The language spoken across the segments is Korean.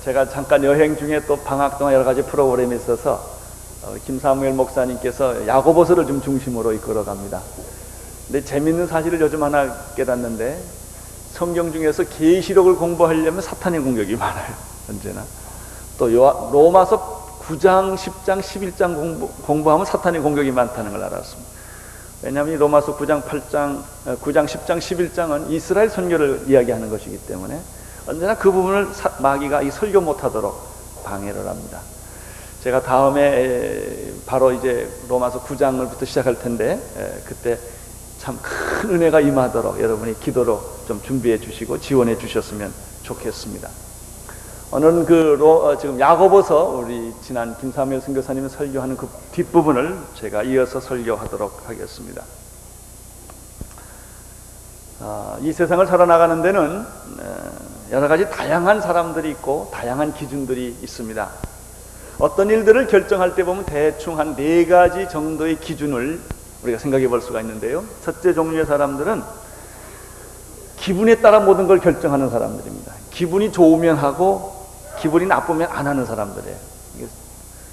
제가 잠깐 여행 중에 또 방학 동안 여러 가지 프로그램이 있어서 김사무엘 목사님께서 야고보서를 좀 중심으로 이끌어갑니다. 근데 재밌는 사실을 요즘 하나 깨닫는데, 성경 중에서 계시록을 공부하려면 사탄의 공격이 많아요. 언제나. 또 로마서 9장, 10장, 11장 공부하면 사탄의 공격이 많다는 걸 알았습니다. 왜냐하면 이 로마서 9장, 10장, 11장은 이스라엘 선교를 이야기하는 것이기 때문에 언제나 그 부분을 마귀가 이 설교 못하도록 방해를 합니다. 제가 다음에 바로 이제 로마서 9장을부터 시작할 텐데, 그때 참 큰 은혜가 임하도록 여러분이 기도로 좀 준비해 주시고 지원해 주셨으면 좋겠습니다. 오늘은 지금 야고보서, 우리 지난 김사무엘 선교사님이 설교하는 그 뒷부분을 제가 이어서 설교하도록 하겠습니다. 이 세상을 살아나가는 데는 여러 가지 다양한 사람들이 있고 다양한 기준들이 있습니다. 어떤 일들을 결정할 때 보면 대충 한 4가지 정도의 기준을 우리가 생각해 볼 수가 있는데요. 첫째 종류의 사람들은 기분에 따라 모든 걸 결정하는 사람들입니다. 기분이 좋으면 하고 기분이 나쁘면 안 하는 사람들이에요.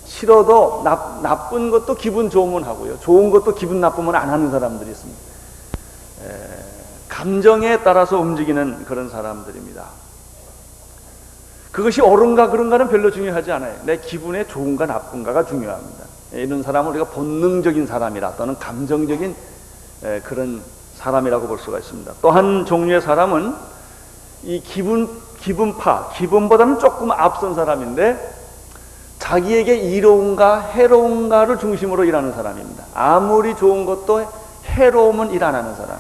싫어도 나쁜 것도 기분 좋으면 하고요, 좋은 것도 기분 나쁘면 안 하는 사람들이 있습니다. 감정에 따라서 움직이는 그런 사람들입니다. 그것이 옳은가 그른가는 별로 중요하지 않아요. 내 기분에 좋은가 나쁜가가 중요합니다. 이런 사람은 우리가 본능적인 사람이라 또는 감정적인 그런 사람이라고 볼 수가 있습니다. 또 한 종류의 사람은 이 기분파, 기분보다는 조금 앞선 사람인데 자기에게 이로운가 해로운가를 중심으로 일하는 사람입니다. 아무리 좋은 것도 해로우면 일 안 하는 사람,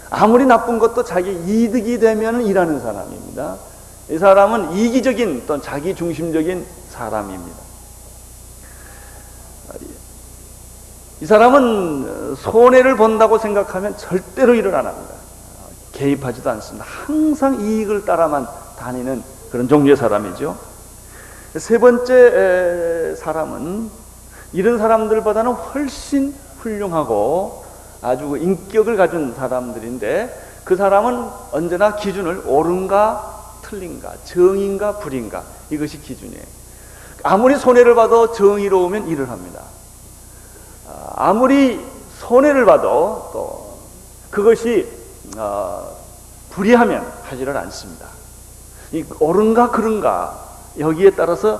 아무리 나쁜 것도 자기 이득이 되면 일하는 사람입니다. 이 사람은 이기적인 또는 자기 중심적인 사람입니다. 이 사람은 손해를 본다고 생각하면 절대로 일을 안 합니다. 개입하지도 않습니다. 항상 이익을 따라만 다니는 그런 종류의 사람이죠. 세 번째 사람은 이런 사람들보다는 훨씬 훌륭하고 아주 인격을 가진 사람들인데, 그 사람은 언제나 기준을 옳은가 틀린가, 정인가 불인가, 이것이 기준이에요. 아무리 손해를 봐도 정의로우면 일을 합니다. 아무리 손해를 봐도 또 그것이 불이하면 하지를 않습니다. 이 옳은가 그른가, 여기에 따라서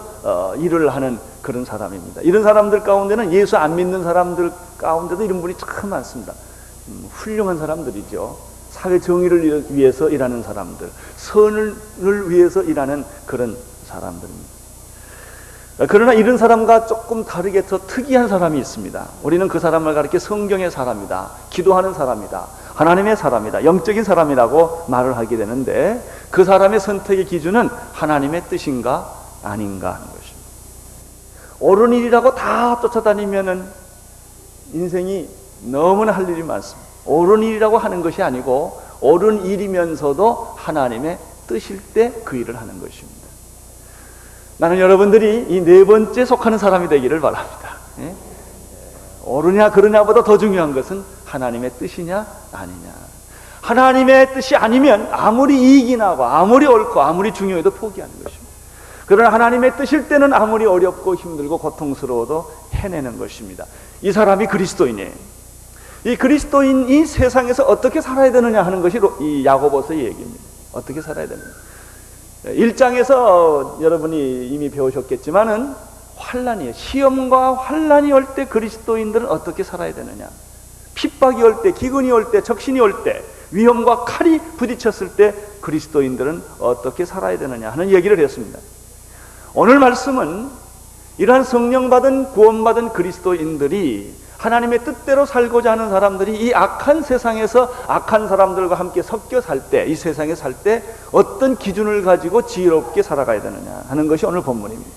일을 하는 그런 사람입니다. 이런 사람들 가운데는 예수 안 믿는 사람들 가운데도 이런 분이 참 많습니다. 훌륭한 사람들이죠. 사회 정의를 위해서 일하는 사람들, 선을 위해서 일하는 그런 사람들입니다. 그러나 이런 사람과 조금 다르게 더 특이한 사람이 있습니다. 우리는 그 사람을 가리켜 성경의 사람이다, 기도하는 사람이다, 하나님의 사람이다, 영적인 사람이라고 말을 하게 되는데, 그 사람의 선택의 기준은 하나님의 뜻인가 아닌가 하는 것입니다. 옳은 일이라고 다 쫓아다니면은 인생이 너무나 할 일이 많습니다. 옳은 일이라고 하는 것이 아니고 옳은 일이면서도 하나님의 뜻일 때 그 일을 하는 것입니다. 나는 여러분들이 이 4번째 속하는 사람이 되기를 바랍니다. 옳으냐 그르냐보다 더 중요한 것은 하나님의 뜻이냐 아니냐. 하나님의 뜻이 아니면 아무리 이익이 나고 아무리 옳고 아무리 중요해도 포기하는 것입니다. 그러나 하나님의 뜻일 때는 아무리 어렵고 힘들고 고통스러워도 해내는 것입니다. 이 사람이 그리스도인이에요. 이 그리스도인이 세상에서 어떻게 살아야 되느냐 하는 것이 이 야고보서의 얘기입니다. 어떻게 살아야 되느냐. 1장에서 여러분이 이미 배우셨겠지만은 환난이에요. 시험과 환난이 올 때 그리스도인들은 어떻게 살아야 되느냐. 핍박이 올 때, 기근이 올 때, 적신이 올 때, 위험과 칼이 부딪혔을 때 그리스도인들은 어떻게 살아야 되느냐 하는 얘기를 했습니다. 오늘 말씀은 이러한 성령받은 구원받은 그리스도인들이 하나님의 뜻대로 살고자 하는 사람들이 이 악한 세상에서 악한 사람들과 함께 섞여 살 때, 이 세상에 살 때 어떤 기준을 가지고 지혜롭게 살아가야 되느냐 하는 것이 오늘 본문입니다.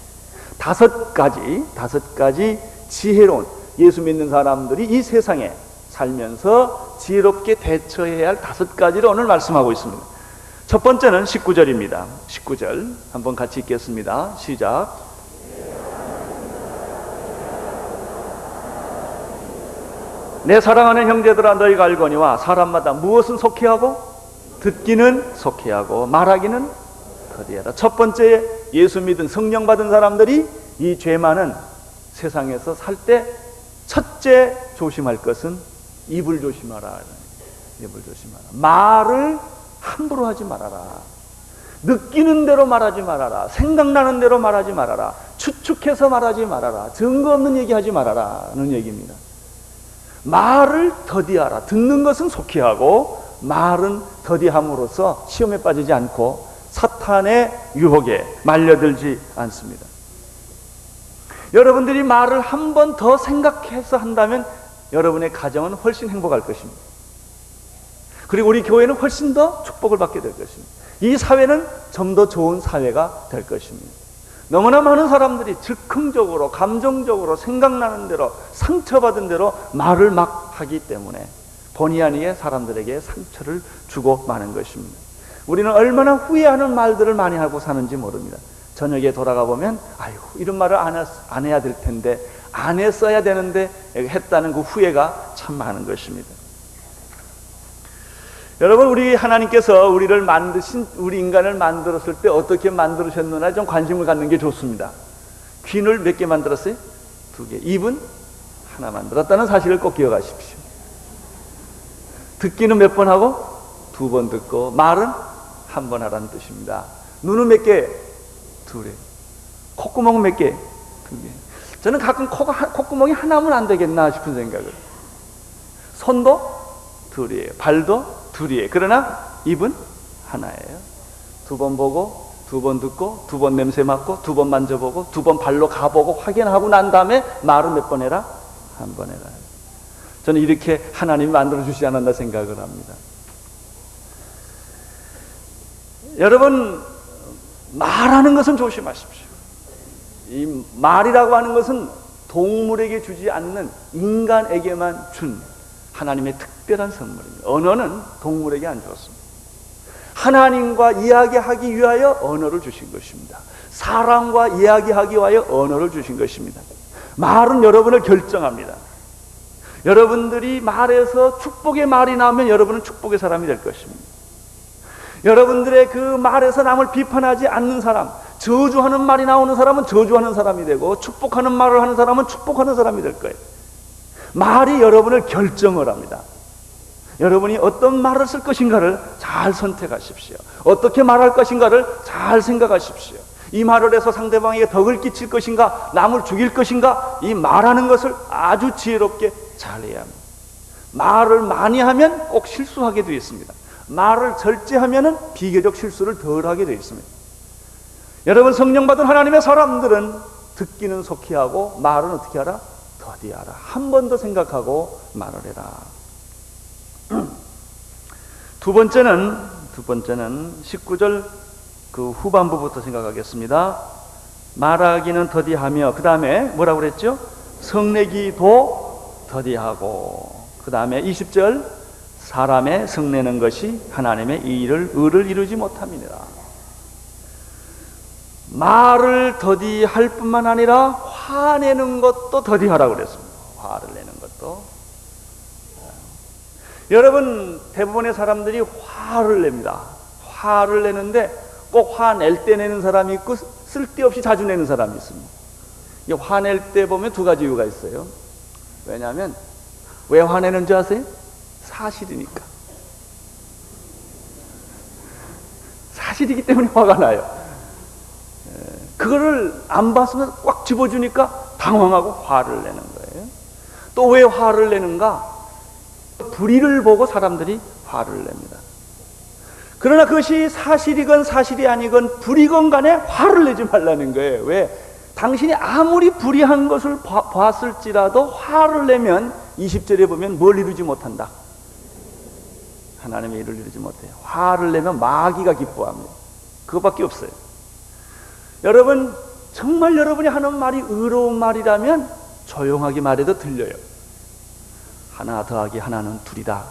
5가지 지혜로운 예수 믿는 사람들이 이 세상에 살면서 지혜롭게 대처해야 할 5가지를 오늘 말씀하고 있습니다. 첫 번째는 19절입니다. 19절 한번 같이 읽겠습니다. 시작. 내 사랑하는 형제들아, 너희가 알거니와 사람마다 무엇은 속히 하고 듣기는 속히 하고 말하기는 더디하다. 첫 번째 예수 믿은 성령 받은 사람들이 이 죄 많은 세상에서 살 때 첫째 조심할 것은 입을 조심하라. 입을 조심하라. 말을 함부로 하지 말아라. 느끼는 대로 말하지 말아라. 생각나는 대로 말하지 말아라. 추측해서 말하지 말아라. 증거 없는 얘기하지 말아라는 얘기입니다. 말을 더디하라. 듣는 것은 속히 하고 말은 더디함으로써 시험에 빠지지 않고 사탄의 유혹에 말려들지 않습니다. 여러분들이 말을 한 번 더 생각해서 한다면 여러분의 가정은 훨씬 행복할 것입니다. 그리고 우리 교회는 훨씬 더 축복을 받게 될 것입니다. 이 사회는 좀 더 좋은 사회가 될 것입니다. 너무나 많은 사람들이 즉흥적으로, 감정적으로, 생각나는 대로, 상처받은 대로 말을 막 하기 때문에 본의 아니게 사람들에게 상처를 주고 마는 것입니다. 우리는 얼마나 후회하는 말들을 많이 하고 사는지 모릅니다. 저녁에 돌아가 보면 아유, 이런 말을 안 해야 될 텐데, 안 했어야 되는데 했다는 그 후회가 참 많은 것입니다. 여러분, 우리 하나님께서 우리를 만드신, 우리 인간을 만들었을 때 어떻게 만들으셨느냐 좀 관심을 갖는 게 좋습니다. 귀를 몇 개 만들었어요? 2개. 입은 하나 만들었다는 사실을 꼭 기억하십시오. 듣기는 몇 번 하고? 2번 듣고, 말은 한 번 하라는 뜻입니다. 눈은 몇 개? 2개. 콧구멍은 몇 개? 2개. 저는 가끔 콧구멍이 하나면 안 되겠나 싶은 생각을. 손도 2이에요. 발도 2이에요. 그러나 입은 하나예요. 2번 보고, 2번 듣고, 2번 냄새 맡고, 2번 만져보고, 2번 발로 가보고 확인하고 난 다음에 말은 몇 번 해라? 한 번 해라. 저는 이렇게 하나님이 만들어주지 않았나 생각을 합니다. 여러분, 말하는 것은 조심하십시오. 이 말이라고 하는 것은 동물에게 주지 않는 인간에게만 준 하나님의 특별한 선물입니다. 언어는 동물에게 안 줬습니다. 하나님과 이야기하기 위하여 언어를 주신 것입니다. 사람과 이야기하기 위하여 언어를 주신 것입니다. 말은 여러분을 결정합니다. 여러분들이 말해서 축복의 말이 나오면 여러분은 축복의 사람이 될 것입니다. 여러분들의 그 말에서 남을 비판하지 않는 사람, 저주하는 말이 나오는 사람은 저주하는 사람이 되고, 축복하는 말을 하는 사람은 축복하는 사람이 될 거예요. 말이 여러분을 결정을 합니다. 여러분이 어떤 말을 쓸 것인가를 잘 선택하십시오. 어떻게 말할 것인가를 잘 생각하십시오. 이 말을 해서 상대방에게 덕을 끼칠 것인가, 남을 죽일 것인가, 이 말하는 것을 아주 지혜롭게 잘 해야 합니다. 말을 많이 하면 꼭 실수하게 되어 있습니다. 말을 절제하면 비교적 실수를 덜 하게 되어 있습니다. 여러분, 성령 받은 하나님의 사람들은 듣기는 속히 하고 말은 어떻게 하라? 더디하라. 한 번 더 생각하고 말을 해라. 두 번째는 19절 그 후반부부터 생각하겠습니다. 말하기는 더디하며, 그 다음에 뭐라고 그랬죠? 성내기도 더디하고, 그 다음에 20절 사람의 성내는 것이 하나님의 의를 이루지 못함이니라. 말을 더디할 뿐만 아니라 화내는 것도 더디하라고 그랬습니다. 화를 내는 것도. 여러분, 대부분의 사람들이 화를 냅니다. 화를 내는데 꼭 화낼 때 내는 사람이 있고 쓸데없이 자주 내는 사람이 있습니다. 이 화낼 때 보면 두 가지 이유가 있어요. 왜냐하면 왜 화내는 줄 아세요? 사실이니까. 사실이기 때문에 화가 나요. 그거를 안 봤으면 꽉 집어주니까 당황하고 화를 내는 거예요. 또 왜 화를 내는가? 불의를 보고 사람들이 화를 냅니다. 그러나 그것이 사실이건 사실이 아니건 불이건 간에 화를 내지 말라는 거예요. 왜? 당신이 아무리 불의한 것을 봤을지라도 화를 내면 20절에 보면 뭘 이루지 못한다? 하나님의 일을 이루지 못해요. 화를 내면 마귀가 기뻐합니다. 그것밖에 없어요. 여러분, 정말 여러분이 하는 말이 의로운 말이라면 조용하게 말해도 들려요. 하나 더하기 하나는 둘이다.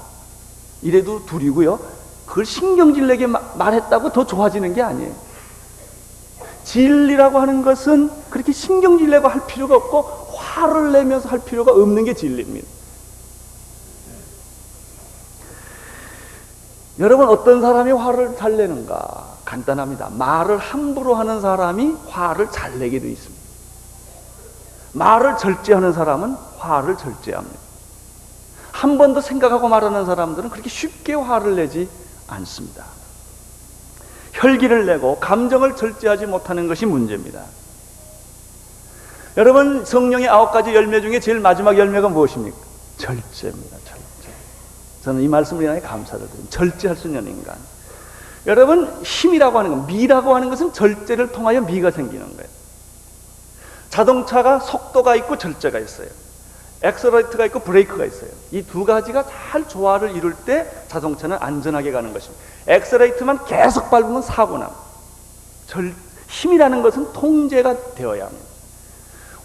이래도 둘이고요. 그걸 신경질 내게 말했다고 더 좋아지는 게 아니에요. 진리라고 하는 것은 그렇게 신경질 내고 할 필요가 없고 화를 내면서 할 필요가 없는 게 진리입니다. 여러분, 어떤 사람이 화를 잘 내는가? 간단합니다. 말을 함부로 하는 사람이 화를 잘 내게 되어 있습니다. 말을 절제하는 사람은 화를 절제합니다. 한 번 더 생각하고 말하는 사람들은 그렇게 쉽게 화를 내지 않습니다. 혈기를 내고 감정을 절제하지 못하는 것이 문제입니다. 여러분, 성령의 9가지 열매 중에 제일 마지막 열매가 무엇입니까? 절제입니다. 절제. 저는 이 말씀을 인하여 감사를 드립니다. 절제할 수 있는 인간. 여러분, 힘이라고 하는 것, 미라고 하는 것은 절제를 통하여 미가 생기는 거예요. 자동차가 속도가 있고 절제가 있어요. 엑셀러레이터가 있고 브레이크가 있어요. 이 두 가지가 잘 조화를 이룰 때 자동차는 안전하게 가는 것입니다. 엑셀러레이터만 계속 밟으면 사고나. 힘이라는 것은 통제가 되어야 합니다.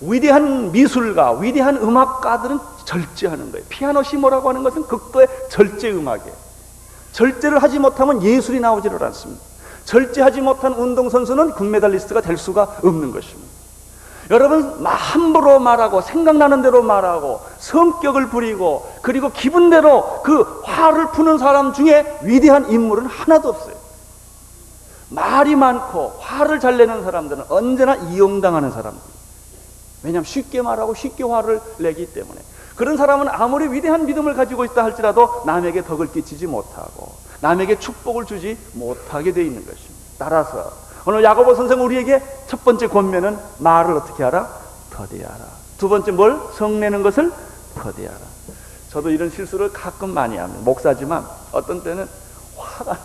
위대한 미술가, 위대한 음악가들은 절제하는 거예요. 피아노 시모라고 하는 것은 극도의 절제 음악이에요. 절제를 하지 못하면 예술이 나오지를 않습니다. 절제하지 못한 운동선수는 금메달리스트가 될 수가 없는 것입니다. 여러분, 함부로 말하고 생각나는 대로 말하고 성격을 부리고 그리고 기분대로 그 화를 푸는 사람 중에 위대한 인물은 하나도 없어요. 말이 많고 화를 잘 내는 사람들은 언제나 이용당하는 사람들. 왜냐하면 쉽게 말하고 쉽게 화를 내기 때문에. 그런 사람은 아무리 위대한 믿음을 가지고 있다 할지라도 남에게 덕을 끼치지 못하고 남에게 축복을 주지 못하게 되어 있는 것입니다. 따라서 오늘 야고보 선생 우리에게 첫 번째 권면은 말을 어떻게 하라? 더디하라. 두 번째 뭘? 성내는 것을 더디하라. 저도 이런 실수를 가끔 많이 합니다. 목사지만 어떤 때는 화가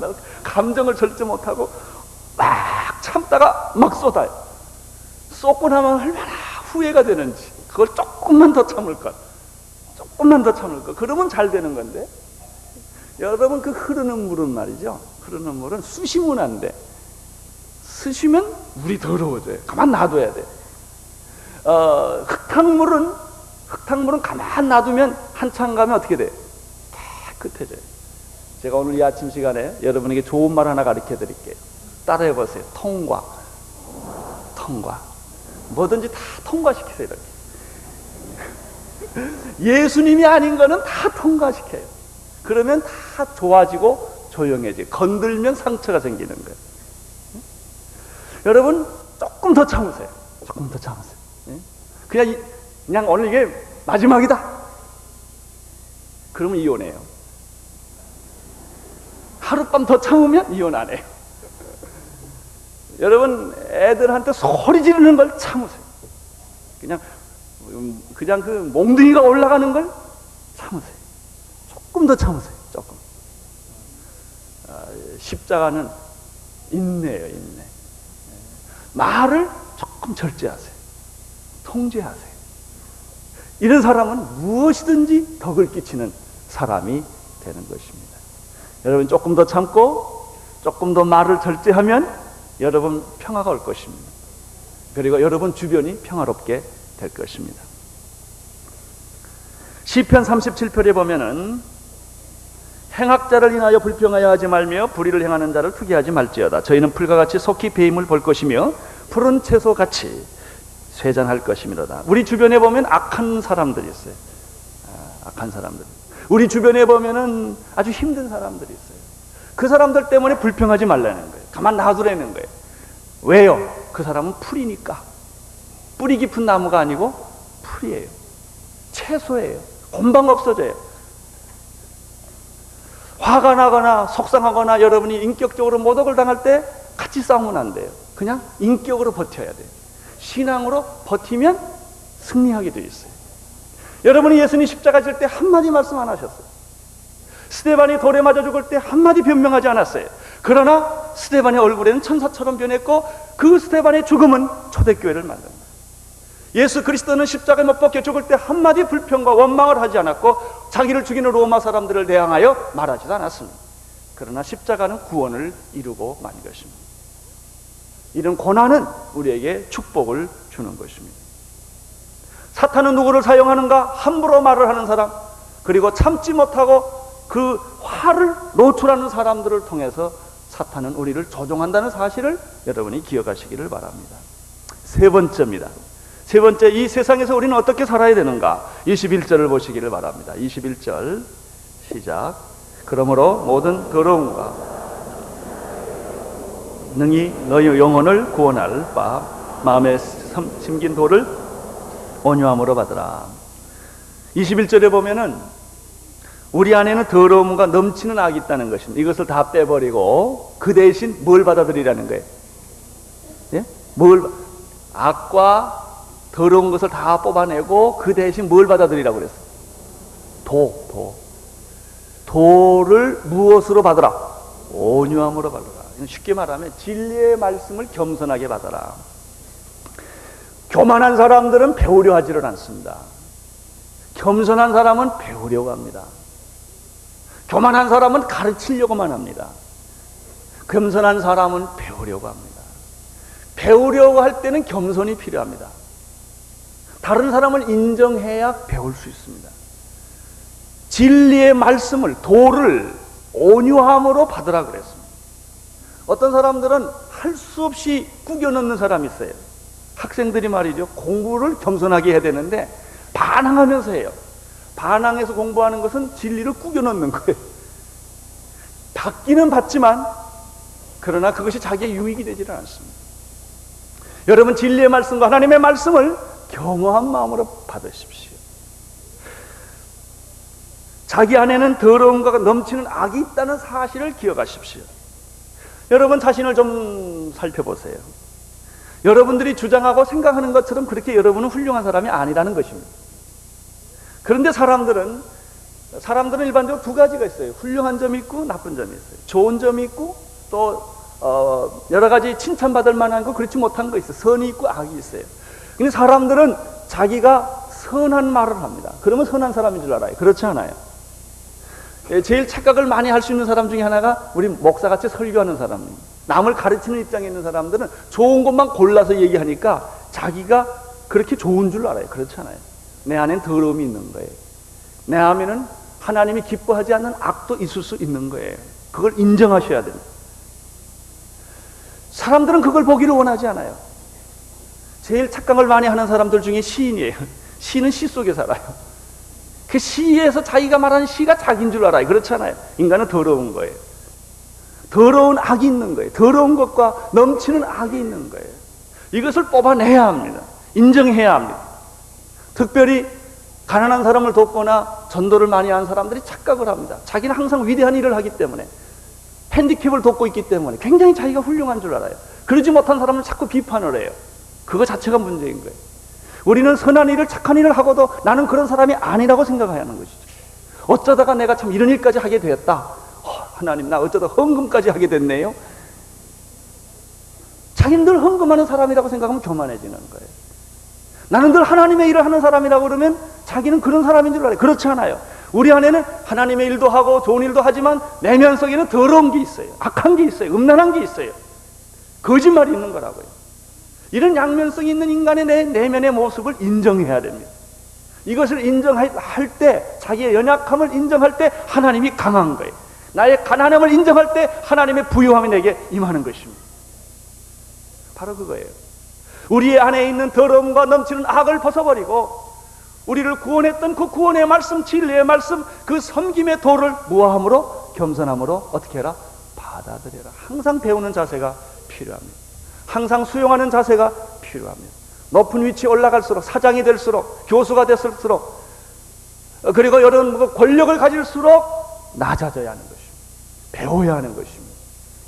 나요. 감정을 절제 못하고 막 참다가 막 쏟아요. 쏟고 나면 얼마나 후회가 되는지. 그걸 조금만 더 참을 것. 조금만 더 참을 것. 그러면 잘 되는 건데. 여러분, 그 흐르는 물은 말이죠. 흐르는 물은 쑤시면 안 돼. 쓰시면 물이 더러워져요. 가만 놔둬야 돼. 흙탕물은 가만 놔두면 한참 가면 어떻게 돼? 깨끗해져요. 제가 오늘 이 아침 시간에 여러분에게 좋은 말 하나 가르쳐 드릴게요. 따라해 보세요. 통과. 뭐든지 다 통과시키세요. 이렇게. 예수님이 아닌 거는 다 통과시켜요. 그러면 다 좋아지고 조용해져요. 건들면 상처가 생기는 거예요. 여러분, 조금 더 참으세요. 조금 더 참으세요. 그냥 오늘 이게 마지막이다. 그러면 이혼해요. 하룻밤 더 참으면 이혼 안 해요. 여러분, 애들한테 소리 지르는 걸 참으세요. 그냥 그 몽둥이가 올라가는 걸 참으세요. 조금 더 참으세요. 조금. 십자가는 인내예요. 인내. 말을 조금 절제하세요. 통제하세요. 이런 사람은 무엇이든지 덕을 끼치는 사람이 되는 것입니다. 여러분, 조금 더 참고 조금 더 말을 절제하면 여러분 평화가 올 것입니다. 그리고 여러분 주변이 평화롭게 될 것입니다. 시편 37편에 보면은 행악자를 인하여 불평하여 하지 말며 불의를 행하는 자를 투기하지 말지어다. 저희는 풀과 같이 속히 배임을 볼 것이며 푸른 채소같이 쇠잔할 것이미로다. 우리 주변에 보면 악한 사람들이 있어요. 악한 사람들. 우리 주변에 보면은 아주 힘든 사람들이 있어요. 그 사람들 때문에 불평하지 말라는 거예요. 가만 놔두라는 거예요. 왜요? 그 사람은 풀이니까. 뿌리 깊은 나무가 아니고 풀이에요. 채소예요. 금방 없어져요. 화가 나거나 속상하거나 여러분이 인격적으로 모독을 당할 때 같이 싸우면 안 돼요. 그냥 인격으로 버텨야 돼요. 신앙으로 버티면 승리하게 되어 있어요. 여러분이 예수님 십자가 질 때 한마디 말씀 안 하셨어요. 스데반이 돌에 맞아 죽을 때 한마디 변명하지 않았어요. 그러나 스데반의 얼굴에는 천사처럼 변했고 그 스데반의 죽음은 초대교회를 만듭니다. 예수 그리스도는 십자가에 못 박혀 죽을 때 한마디 불평과 원망을 하지 않았고 자기를 죽이는 로마 사람들을 대항하여 말하지도 않았습니다. 그러나 십자가는 구원을 이루고 만 것입니다. 이런 고난은 우리에게 축복을 주는 것입니다. 사탄은 누구를 사용하는가? 함부로 말을 하는 사람, 그리고 참지 못하고 그 화를 노출하는 사람들을 통해서 사탄은 우리를 조종한다는 사실을 여러분이 기억하시기를 바랍니다. 세 번째입니다. 세 번째, 이 세상에서 우리는 어떻게 살아야 되는가? 21절을 보시기를 바랍니다. 21절 시작. 그러므로 모든 더러움과 능히 너희 영혼을 구원할 바 마음에 심긴 돌을 온유함으로 받으라. 21절에 보면은 우리 안에는 더러움과 넘치는 악이 있다는 것입니다. 이것을 다 빼버리고 그 대신 뭘 받아들이라는 거예요? 예? 악과 더러운 것을 다 뽑아내고 그 대신 뭘 받아들이라고 그랬어요? 도를 무엇으로 받으라? 온유함으로 받으라. 쉽게 말하면 진리의 말씀을 겸손하게 받아라. 교만한 사람들은 배우려 하지를 않습니다. 겸손한 사람은 배우려고 합니다. 교만한 사람은 가르치려고만 합니다. 겸손한 사람은 배우려고 합니다. 배우려고 할 때는 겸손이 필요합니다. 다른 사람을 인정해야 배울 수 있습니다. 진리의 말씀을, 도를 온유함으로 받으라 그랬습니다. 어떤 사람들은 할 수 없이 꾸겨 넣는 사람이 있어요. 학생들이 말이죠, 공부를 겸손하게 해야 되는데 반항하면서 해요. 반항해서 공부하는 것은 진리를 꾸겨 넣는 거예요. 받기는 받지만 그러나 그것이 자기의 유익이 되지는 않습니다. 여러분, 진리의 말씀과 하나님의 말씀을 겸허한 마음으로 받으십시오. 자기 안에는 더러움과 넘치는 악이 있다는 사실을 기억하십시오. 여러분 자신을 좀 살펴보세요. 여러분들이 주장하고 생각하는 것처럼 그렇게 여러분은 훌륭한 사람이 아니라는 것입니다. 그런데 사람들은 일반적으로 두 가지가 있어요. 훌륭한 점이 있고 나쁜 점이 있어요. 좋은 점이 있고 또 여러 가지 칭찬받을 만한 거, 그렇지 못한 거 있어요. 선이 있고 악이 있어요. 근데 사람들은 자기가 선한 말을 합니다. 그러면 선한 사람인 줄 알아요. 그렇지 않아요. 제일 착각을 많이 할 수 있는 사람 중에 하나가 우리 목사같이 설교하는 사람입니다. 남을 가르치는 입장에 있는 사람들은 좋은 것만 골라서 얘기하니까 자기가 그렇게 좋은 줄 알아요. 그렇지 않아요. 내 안엔 더러움이 있는 거예요. 내 안에는 하나님이 기뻐하지 않는 악도 있을 수 있는 거예요. 그걸 인정하셔야 됩니다. 사람들은 그걸 보기를 원하지 않아요. 제일 착각을 많이 하는 사람들 중에 시인이에요. 시는 시 속에 살아요. 그 시에서 자기가 말하는 시가 자기인 줄 알아요. 그렇잖아요. 인간은 더러운 거예요. 더러운 악이 있는 거예요. 더러운 것과 넘치는 악이 있는 거예요. 이것을 뽑아내야 합니다. 인정해야 합니다. 특별히 가난한 사람을 돕거나 전도를 많이 하는 사람들이 착각을 합니다. 자기는 항상 위대한 일을 하기 때문에, 핸디캡을 돕고 있기 때문에 굉장히 자기가 훌륭한 줄 알아요. 그러지 못한 사람은 자꾸 비판을 해요. 그거 자체가 문제인 거예요. 우리는 선한 일을, 착한 일을 하고도 나는 그런 사람이 아니라고 생각해야 하는 것이죠. 어쩌다가 내가 참 이런 일까지 하게 되었다. 하나님, 나 어쩌다 헌금까지 하게 됐네요. 자기는 늘 헌금하는 사람이라고 생각하면 교만해지는 거예요. 나는 늘 하나님의 일을 하는 사람이라고 그러면 자기는 그런 사람인 줄 알아요. 그렇지 않아요. 우리 안에는 하나님의 일도 하고 좋은 일도 하지만 내면 속에는 더러운 게 있어요. 악한 게 있어요. 음란한 게 있어요. 거짓말이 있는 거라고요. 이런 양면성이 있는 인간의 내면의 모습을 인정해야 됩니다. 이것을 인정할 때, 자기의 연약함을 인정할 때 하나님이 강한 거예요. 나의 가난함을 인정할 때 하나님의 부유함이 내게 임하는 것입니다. 바로 그거예요. 우리 안에 있는 더러움과 넘치는 악을 벗어버리고 우리를 구원했던 그 구원의 말씀, 진리의 말씀, 그 섬김의 도를 무화함으로, 겸손함으로 어떻게 해라? 받아들여라. 항상 배우는 자세가 필요합니다. 항상 수용하는 자세가 필요합니다. 높은 위치에 올라갈수록, 사장이 될수록, 교수가 됐을수록, 그리고 이런 권력을 가질수록 낮아져야 하는 것입니다. 배워야 하는 것입니다.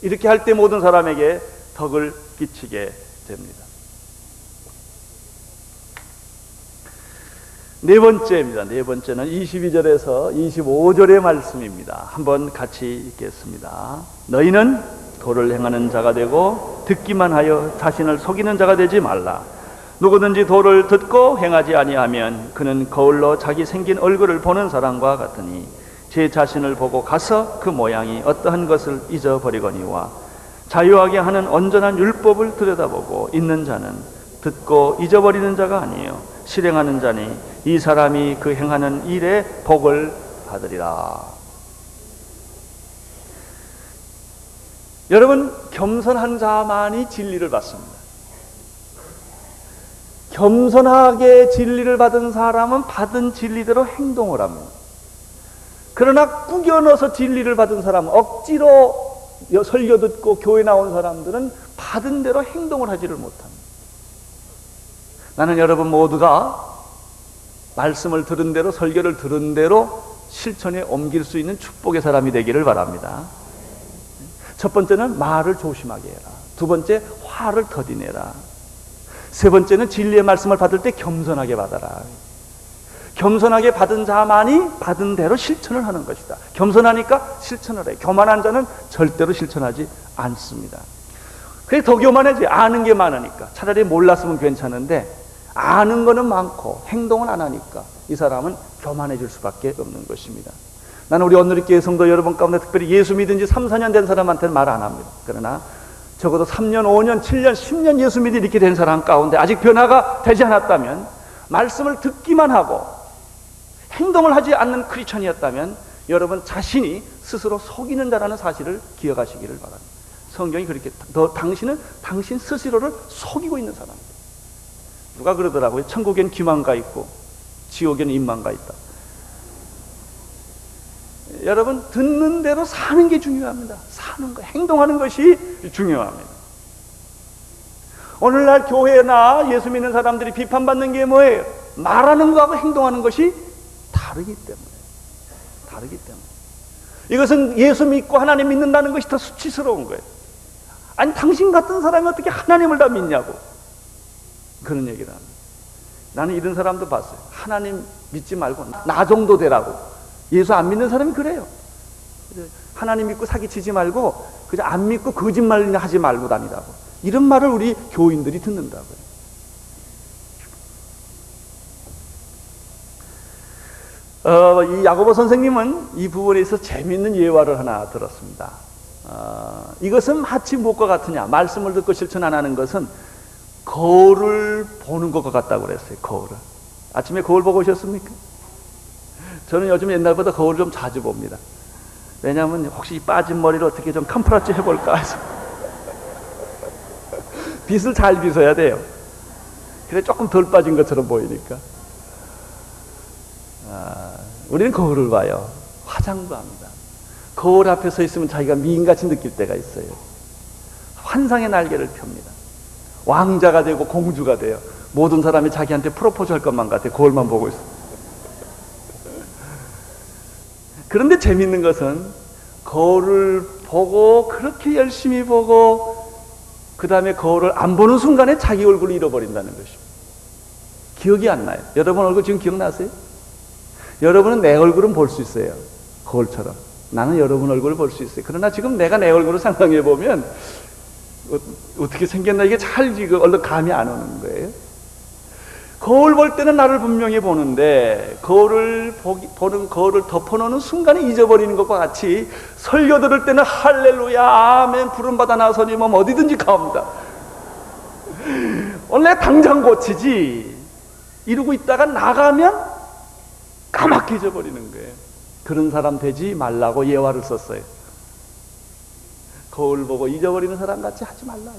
이렇게 할 때 모든 사람에게 덕을 끼치게 됩니다. 네 번째입니다. 네 번째는 22절에서 25절의 말씀입니다. 한번 같이 읽겠습니다. 너희는 도를 행하는 자가 되고 듣기만 하여 자신을 속이는 자가 되지 말라. 누구든지 도를 듣고 행하지 아니하면 그는 거울로 자기 생긴 얼굴을 보는 사람과 같으니 제 자신을 보고 가서 그 모양이 어떠한 것을 잊어버리거니와 자유하게 하는 온전한 율법을 들여다보고 있는 자는 듣고 잊어버리는 자가 아니요 실행하는 자니 이 사람이 그 행하는 일에 복을 받으리라. 여러분, 겸손한 자만이 진리를 받습니다. 겸손하게 진리를 받은 사람은 받은 진리대로 행동을 합니다. 그러나 꾸겨 넣어서 진리를 받은 사람은, 억지로 설교 듣고 교회 나온 사람들은 받은 대로 행동을 하지를 못합니다. 나는 여러분 모두가 말씀을 들은 대로, 설교를 들은 대로 실천에 옮길 수 있는 축복의 사람이 되기를 바랍니다. 첫 번째는 말을 조심하게 해라. 두 번째, 화를 더디내라. 세 번째는 진리의 말씀을 받을 때 겸손하게 받아라. 겸손하게 받은 자만이 받은 대로 실천을 하는 것이다. 겸손하니까 실천을 해. 교만한 자는 절대로 실천하지 않습니다. 그게 더 교만해지. 아는 게 많으니까. 차라리 몰랐으면 괜찮은데 아는 거는 많고 행동은 안 하니까 이 사람은 교만해질 수밖에 없는 것입니다. 나는 우리 오늘의 성도 여러분 가운데 특별히 예수 믿은 지 3, 4년 된 사람한테는 말 안 합니다. 그러나 적어도 3년, 5년, 7년, 10년 예수 믿이 이렇게 된 사람 가운데 아직 변화가 되지 않았다면, 말씀을 듣기만 하고 행동을 하지 않는 크리스천이었다면 여러분 자신이 스스로 속이는 자라는 사실을 기억하시기를 바랍니다. 성경이 그렇게 당신은 당신 스스로를 속이고 있는 사람입니다. 누가 그러더라고요. 천국엔 귀만가 있고 지옥엔 입만가 있다. 여러분 듣는 대로 사는 게 중요합니다. 사는 거, 행동하는 것이 중요합니다. 오늘날 교회나 예수 믿는 사람들이 비판받는 게 뭐예요? 말하는 거하고 행동하는 것이 다르기 때문에. 이것은 예수 믿고 하나님 믿는다는 것이 더 수치스러운 거예요. 아니 당신 같은 사람이 어떻게 하나님을 다 믿냐고 그런 얘기를 합니다. 나는 이런 사람도 봤어요. 하나님 믿지 말고 나 정도 되라고. 예수 안 믿는 사람이 그래요. 하나님 믿고 사기치지 말고 그저 안 믿고 거짓말 하지 말고 다니라고. 이런 말을 우리 교인들이 듣는다고요. 이 야고보 선생님은 이 부분에 있어서 재미있는 예화를 하나 들었습니다. 이것은 마치 무엇과 같으냐, 말씀을 듣고 실천 안 하는 것은 거울을 보는 것과 같다고 그랬어요. 거울을. 아침에 거울 보고 오셨습니까? 저는 요즘 옛날보다 거울을 좀 자주 봅니다. 왜냐하면 혹시 이 빠진 머리를 어떻게 좀 컴프라치 해볼까 해서. 빗을 잘 빗어야 돼요. 그래 조금 덜 빠진 것처럼 보이니까. 우리는 거울을 봐요. 화장도 합니다. 거울 앞에 서 있으면 자기가 미인같이 느낄 때가 있어요. 환상의 날개를 펴니다. 왕자가 되고 공주가 돼요. 모든 사람이 자기한테 프로포즈 할 것만 같아요. 거울만 보고 있어요. 그런데 재밌는 것은 거울을 보고 그렇게 열심히 보고 그 다음에 거울을 안 보는 순간에 자기 얼굴을 잃어버린다는 것입니다. 기억이 안 나요. 여러분 얼굴 지금 기억나세요? 여러분은 내 얼굴은 볼 수 있어요. 거울처럼. 나는 여러분 얼굴을 볼 수 있어요. 그러나 지금 내가 내 얼굴을 상상해 보면 어떻게 생겼나 이게 잘 지금 얼른 감이 안 오는 거예요. 거울 볼 때는 나를 분명히 보는데 거울을 덮어놓는 순간에 잊어버리는 것과 같이 설교 들을 때는 할렐루야 아멘 부름받아 나서니 뭐 어디든지 가옵니다. 원래 당장 고치지 이러고 있다가 나가면 까맣게 잊어버리는 거예요. 그런 사람 되지 말라고 예화를 썼어요. 거울 보고 잊어버리는 사람 같이 하지 말라.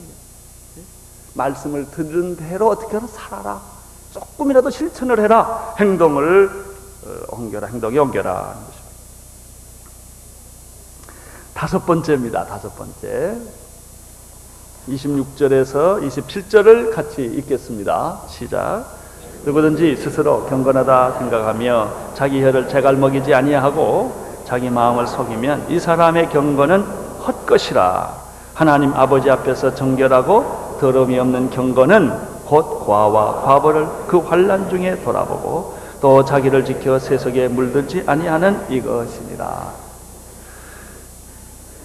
말씀을 들은 대로 어떻게 하나 살아라. 조금이라도 실천을 해라. 행동을 옮겨라. 행동에 옮겨라 하는 것입니다. 다섯 번째입니다. 다섯 번째 26절에서 27절을 같이 읽겠습니다. 시작. 누구든지 스스로 경건하다 생각하며 자기 혀를 제갈먹이지 아니하고 자기 마음을 속이면 이 사람의 경건은 헛것이라. 하나님 아버지 앞에서 정결하고 더러움이 없는 경건은 곧 과와 과보를 그 환난 중에 돌아보고 또 자기를 지켜 세속에 물들지 아니하는 이것이니라.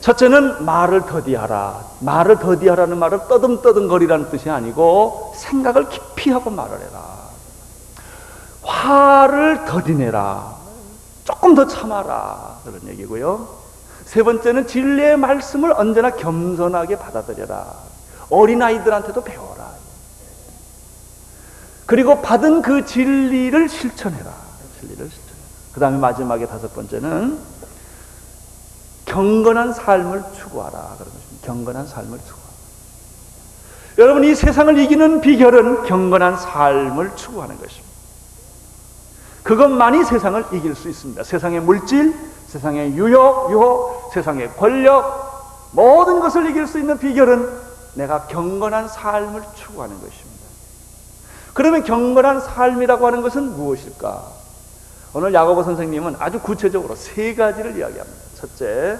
첫째는 말을 더디하라. 말을 더디하라는 말은 떠듬떠듬거리라는 뜻이 아니고 생각을 깊이 하고 말을 해라. 화를 더디내라. 조금 더 참아라. 그런 얘기고요. 세 번째는 진리의 말씀을 언제나 겸손하게 받아들여라. 어린아이들한테도 배워라. 그리고 받은 그 진리를 실천해라. 그 다음에 마지막에 다섯 번째는 경건한 삶을 추구하라. 그런 것입니다. 경건한 삶을 추구하라. 여러분 이 세상을 이기는 비결은 경건한 삶을 추구하는 것입니다. 그것만이 세상을 이길 수 있습니다. 세상의 물질, 세상의 유혹, 세상의 권력, 모든 것을 이길 수 있는 비결은 내가 경건한 삶을 추구하는 것입니다. 그러면 경건한 삶이라고 하는 것은 무엇일까? 오늘 야고보 선생님은 아주 구체적으로 세 가지를 이야기합니다. 첫째,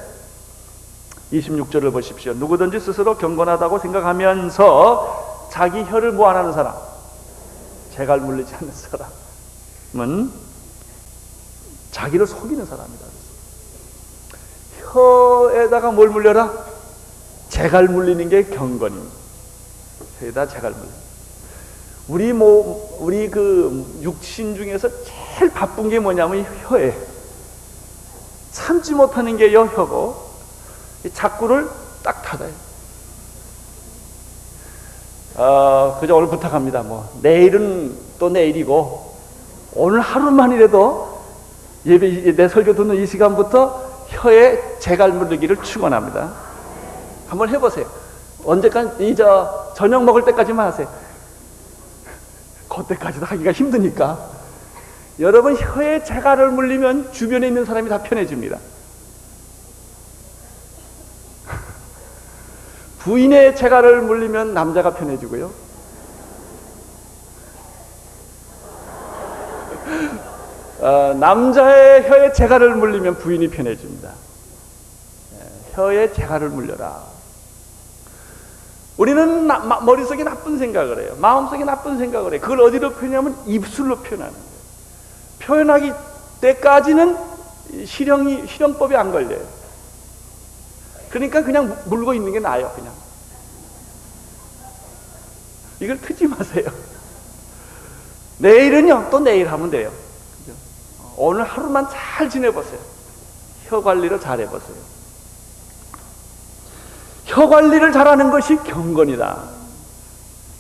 26절을 보십시오. 누구든지 스스로 경건하다고 생각하면서 자기 혀를 뭐 안 하는 사람, 재갈 물리지 않는 사람은 자기를 속이는 사람이다. 혀에다가 뭘 물려라? 재갈 물리는 게 경건입니다. 혀에다 재갈 물리. 우리 그 육신 중에서 제일 바쁜 게 뭐냐면 혀에 참지 못하는 게 혀고, 자꾸를 딱 닫아요. 그저 오늘 부탁합니다. 내일은 또 내일이고, 오늘 하루만이라도 내 설교 듣는 이 시간부터 혀에 재갈 물리기를 축원합니다. 한번 해보세요. 언제까지, 저녁 먹을 때까지만 하세요. 그때까지도 하기가 힘드니까. 여러분, 혀에 재갈을 물리면 주변에 있는 사람이 다 편해집니다. 부인의 재갈을 물리면 남자가 편해지고요. 남자의 혀에 재갈을 물리면 부인이 편해집니다. 혀에 재갈을 물려라. 우리는 머릿속에 나쁜 생각을 해요. 마음속에 나쁜 생각을 해요. 그걸 어디로 표현하면 입술로 표현하는 거예요. 표현하기 때까지는 실형법이 안 걸려요. 그러니까 그냥 물고 있는 게 나아요. 그냥 이걸 트지 마세요. 내일은요, 또 내일 하면 돼요. 그죠? 오늘 하루만 잘 지내보세요. 혀 관리를 잘 해보세요. 혀 관리를 잘하는 것이 경건이다.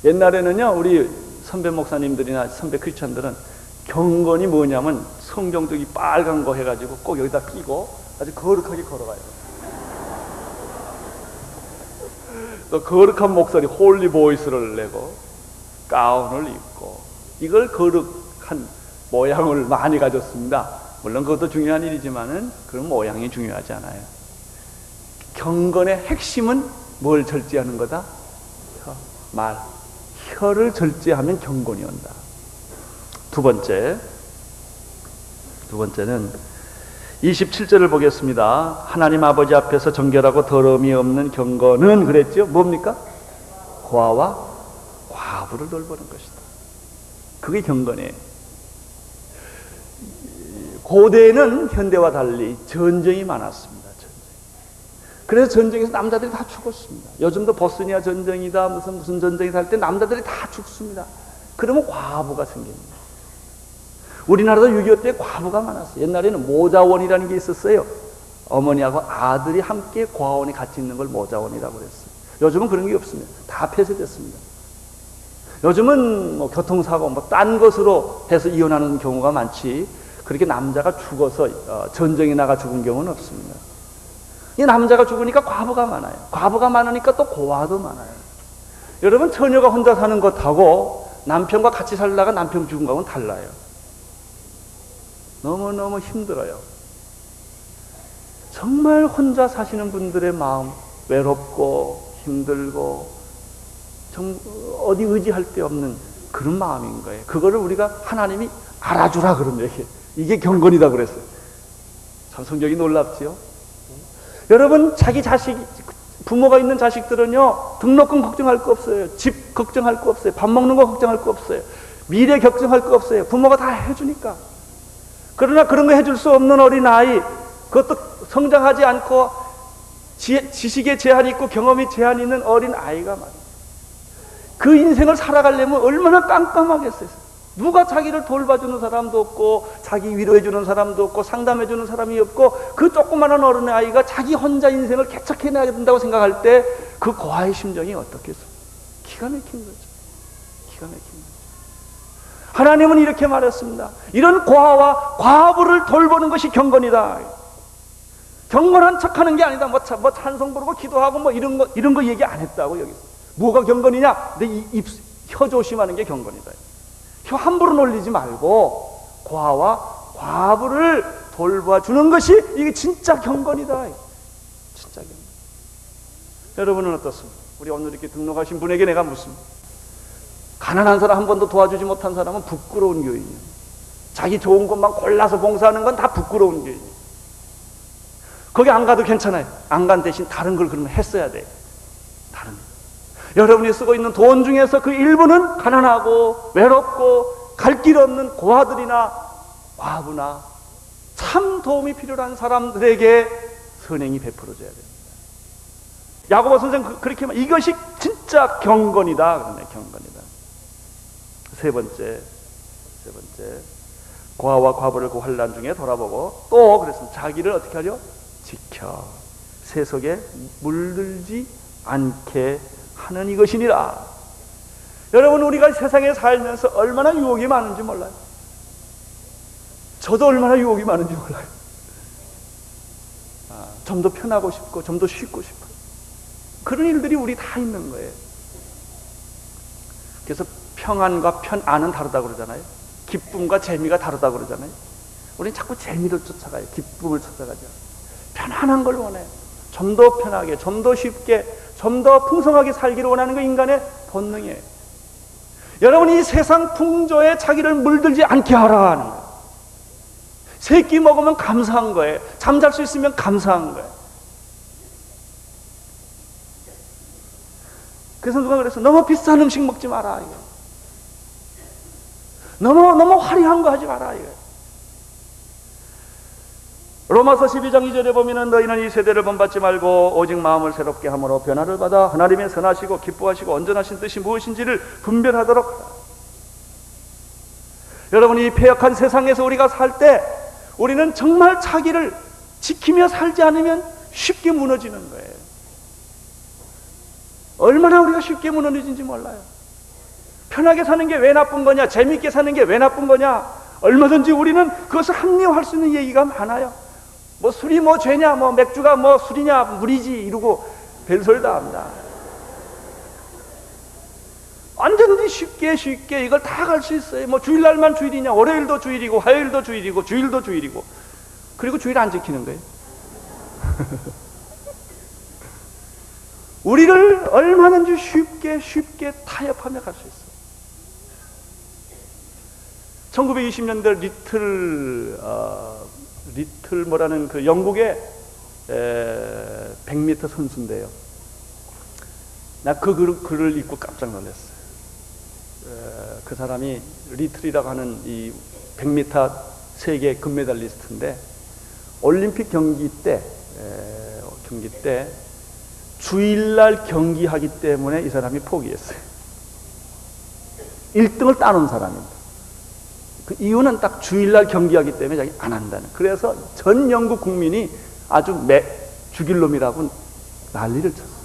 옛날에는요, 우리 선배 목사님들이나 선배 크리스찬들은 경건이 뭐냐면 성경도 이 빨간 거 해가지고 꼭 여기다 끼고 아주 거룩하게 걸어가요. 또 거룩한 목소리, 홀리 보이스를 내고 가운을 입고, 이걸 거룩한 모양을 많이 가졌습니다. 물론 그것도 중요한 일이지만은 그런 모양이 중요하지 않아요. 경건의 핵심은 뭘 절제하는 거다? 말. 혀를 절제하면 경건이 온다. 두 번째는 27절을 보겠습니다. 하나님 아버지 앞에서 정결하고 더러움이 없는 경건은 그랬죠? 뭡니까? 고아와 과부를 돌보는 것이다. 그게 경건이에요. 고대에는 현대와 달리 전쟁이 많았습니다. 그래서 전쟁에서 남자들이 다 죽었습니다. 요즘도 보스니아 전쟁이다 무슨 전쟁이 살 때 남자들이 다 죽습니다. 그러면 과부가 생깁니다. 우리나라도 6.25 때 과부가 많았어요. 옛날에는 모자원이라는 게 있었어요. 어머니하고 아들이 함께 고아원에 같이 있는 걸 모자원이라고 그랬어요. 요즘은 그런 게 없습니다. 다 폐쇄됐습니다. 요즘은 교통사고 딴 것으로 해서 이혼하는 경우가 많지, 그렇게 남자가 죽어서 전쟁에 나가 죽은 경우는 없습니다. 이 남자가 죽으니까 과부가 많아요. 과부가 많으니까 또 고아도 많아요. 여러분, 처녀가 혼자 사는 것하고 남편과 같이 살다가 남편 죽은 거하고는 달라요. 너무너무 힘들어요. 정말 혼자 사시는 분들의 마음, 외롭고 힘들고 어디 의지할 데 없는 그런 마음인 거예요. 그거를 우리가 하나님이 알아주라 그런 얘기예요. 이게 경건이다 그랬어요. 참 성경이 놀랍지요. 여러분, 자기 자식, 부모가 있는 자식들은요, 등록금 걱정할 거 없어요. 집 걱정할 거 없어요. 밥 먹는 거 걱정할 거 없어요. 미래 걱정할 거 없어요. 부모가 다 해주니까. 그러나 그런 거 해줄 수 없는 어린아이, 그것도 성장하지 않고 지식에 제한이 있고 경험이 제한이 있는 어린아이가 많아요. 그 인생을 살아가려면 얼마나 깜깜하겠어요. 누가 자기를 돌봐주는 사람도 없고, 자기 위로해주는 사람도 없고, 상담해주는 사람이 없고, 그 조그마한 어린아이가 자기 혼자 인생을 개척해내야 된다고 생각할 때 그 고아의 심정이 어떻겠어요? 기가 막힌 거죠. 기가 막힌 거죠. 하나님은 이렇게 말했습니다. 이런 고아와 과부를 돌보는 것이 경건이다. 경건한 척하는 게 아니다. 찬송 부르고 기도하고 이런 거 얘기 안 했다고. 여기서 뭐가 경건이냐? 내 혀 조심하는 게 경건이다. 혀 함부로 놀리지 말고 고아와 과부를 돌봐주는 것이 이게 진짜 경건이다. 진짜 경건. 여러분은 어떻습니까? 우리 오늘 이렇게 등록하신 분에게 내가 묻습니다. 가난한 사람 한 번도 도와주지 못한 사람은 부끄러운 교인이에요. 자기 좋은 것만 골라서 봉사하는 건 다 부끄러운 교인이에요. 거기 안 가도 괜찮아요. 안 간 대신 다른 걸 그러면 했어야 돼요. 다른 거. 여러분이 쓰고 있는 돈 중에서 그 일부는 가난하고 외롭고 갈 길 없는 고아들이나 과부나 참 도움이 필요한 사람들에게 선행이 베풀어져야 됩니다. 야고보 선생 그렇게 말, 이것이 진짜 경건이다. 그러네, 경건이다. 세 번째, 고아와 과부를 그 환난 중에 돌아보고 또 그랬습니다. 자기를 어떻게 하죠? 지켜 세속에 물들지 않게 하는 이것이니라. 여러분, 우리가 세상에 살면서 얼마나 유혹이 많은지 몰라요. 저도 얼마나 유혹이 많은지 몰라요. 좀 더 편하고 싶고 좀 더 쉽고 싶어. 그런 일들이 우리 다 있는 거예요. 그래서 평안과 편안은 다르다고 그러잖아요. 기쁨과 재미가 다르다고 그러잖아요. 우리는 자꾸 재미를 쫓아가요. 기쁨을 쫓아가죠. 편안한 걸 원해요. 좀 더 편하게, 좀 더 쉽게, 좀 더 풍성하게 살기를 원하는 게 인간의 본능이에요. 여러분이 이 세상 풍조에 자기를 물들지 않게 하라 하는 거예요. 세 끼 먹으면 감사한 거예요. 잠잘 수 있으면 감사한 거예요. 그래서 누가 그랬어? 너무 비싼 음식 먹지 마라 이거. 너무 화려한 거 하지 마라 이거. 로마서 12장 2절에 보면은 너희는 이 세대를 본받지 말고 오직 마음을 새롭게 함으로 변화를 받아 하나님의 선하시고 기뻐하시고 온전하신 뜻이 무엇인지를 분별하도록 하라. 여러분이 이 패역한 세상에서 우리가 살 때 우리는 정말 자기를 지키며 살지 않으면 쉽게 무너지는 거예요. 얼마나 우리가 쉽게 무너지는지 몰라요. 편하게 사는 게 왜 나쁜 거냐, 재미있게 사는 게 왜 나쁜 거냐, 얼마든지 우리는 그것을 합리화할 수 있는 얘기가 많아요. 뭐 술이 뭐 죄냐, 뭐 맥주가 뭐 술이냐, 물이지 이러고 별소리 다 합니다. 완전히 쉽게 이걸 다 갈 수 있어요. 뭐 주일날만 주일이냐, 월요일도 주일이고 화요일도 주일이고 주일도 주일이고, 그리고 주일 안 지키는 거예요. 우리를 얼마든지 쉽게 타협하며 갈 수 있어요. 1920년대 리틀 뭐라는 그 영국의 100m 선수인데요. 나 그 글을 읽고 깜짝 놀랐어요. 그 사람이 리틀이라고 하는 이 100m 세계 금메달리스트인데 올림픽 경기 때 주일날 경기하기 때문에 이 사람이 포기했어요. 1등을 따놓은 사람입니다. 그 이유는 딱 주일날 경기하기 때문에 자기 안 한다는. 그래서 전 영국 국민이 아주 죽일 놈이라고 난리를 쳤어요.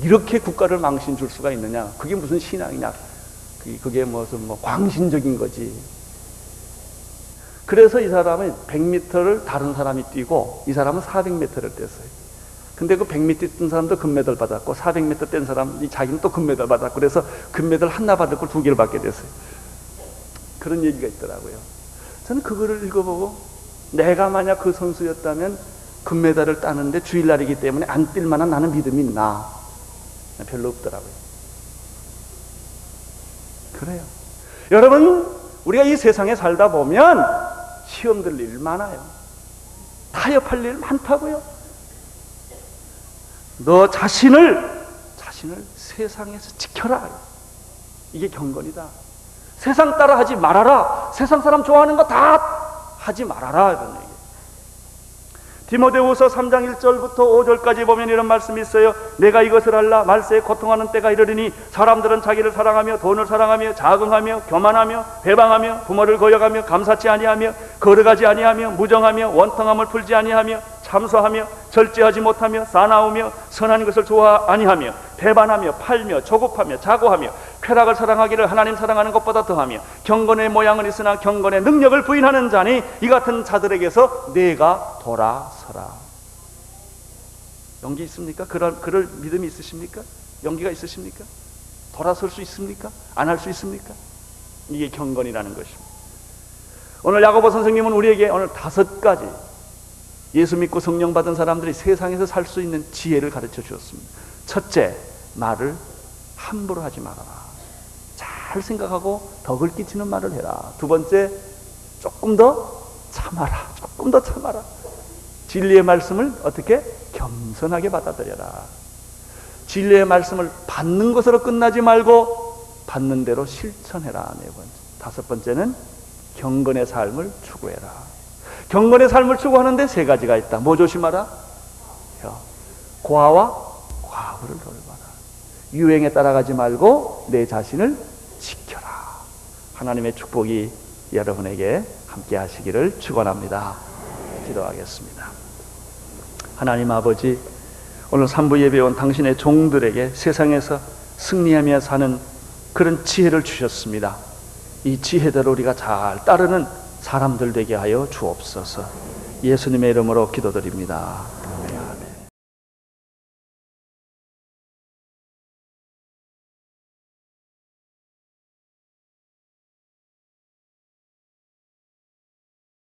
이렇게 국가를 망신 줄 수가 있느냐? 그게 무슨 신앙이냐? 그게 무슨 광신적인 거지. 그래서 이 사람은 100m를 다른 사람이 뛰고 이 사람은 400m를 뛰었어요. 근데 그 100m 뛴 사람도 금메달 받았고 400m 뛴 사람이 자기는 또 금메달 받았고, 그래서 금메달 하나 받을 걸 2개를 받게 됐어요. 그런 얘기가 있더라고요. 저는 그거를 읽어보고 내가 만약 그 선수였다면 금메달을 따는데 주일날이기 때문에 안 뛸 만한 나는 믿음이 있나? 별로 없더라고요. 그래요. 여러분, 우리가 이 세상에 살다 보면 시험 들 일 많아요. 타협할 일 많다고요. 너 자신을 세상에서 지켜라. 이게 경건이다. 세상 따라 하지 말아라. 세상 사람 좋아하는 거 다 하지 말아라. 이런 얘기. 디모데후서 3장 1절부터 5절까지 보면 이런 말씀이 있어요. 내가 이것을 알라. 말세에 고통하는 때가 이르리니 사람들은 자기를 사랑하며 돈을 사랑하며 자긍하며 교만하며 회방하며 부모를 거역하며 감사치 아니하며 거룩하지 아니하며 무정하며 원통함을 풀지 아니하며 참소하며 절제하지 못하며 사나우며 선한 것을 좋아 아니하며 배반하며 팔며 조급하며 자고하며 쾌락을 사랑하기를 하나님 사랑하는 것보다 더하며 경건의 모양은 있으나 경건의 능력을 부인하는 자니 이 같은 자들에게서 내가 돌아서라. 용기 있습니까? 그럴 믿음이 있으십니까? 용기가 있으십니까? 돌아설 수 있습니까? 안 할 수 있습니까? 이게 경건이라는 것입니다. 오늘 야고보 선생님은 우리에게 오늘 5가지 예수 믿고 성령 받은 사람들이 세상에서 살 수 있는 지혜를 가르쳐 주었습니다. 첫째, 말을 함부로 하지 말아라. 잘 생각하고 덕을 끼치는 말을 해라. 두 번째, 조금 더 참아라. 조금 더 참아라. 진리의 말씀을 어떻게? 겸손하게 받아들여라. 진리의 말씀을 받는 것으로 끝나지 말고 받는 대로 실천해라. 네 번째. 다섯 번째는 경건의 삶을 추구해라. 경건의 삶을 추구하는데 세 가지가 있다. 뭐 조심하라? 고아와 과부를 돌봐라. 유행에 따라가지 말고 내 자신을 지켜라. 하나님의 축복이 여러분에게 함께 하시기를 축원합니다. 기도하겠습니다. 하나님 아버지, 오늘 3부 예배에 온 당신의 종들에게 세상에서 승리하며 사는 그런 지혜를 주셨습니다. 이 지혜대로 우리가 잘 따르는 사람들 되게 하여 주옵소서. 예수님의 이름으로 기도드립니다.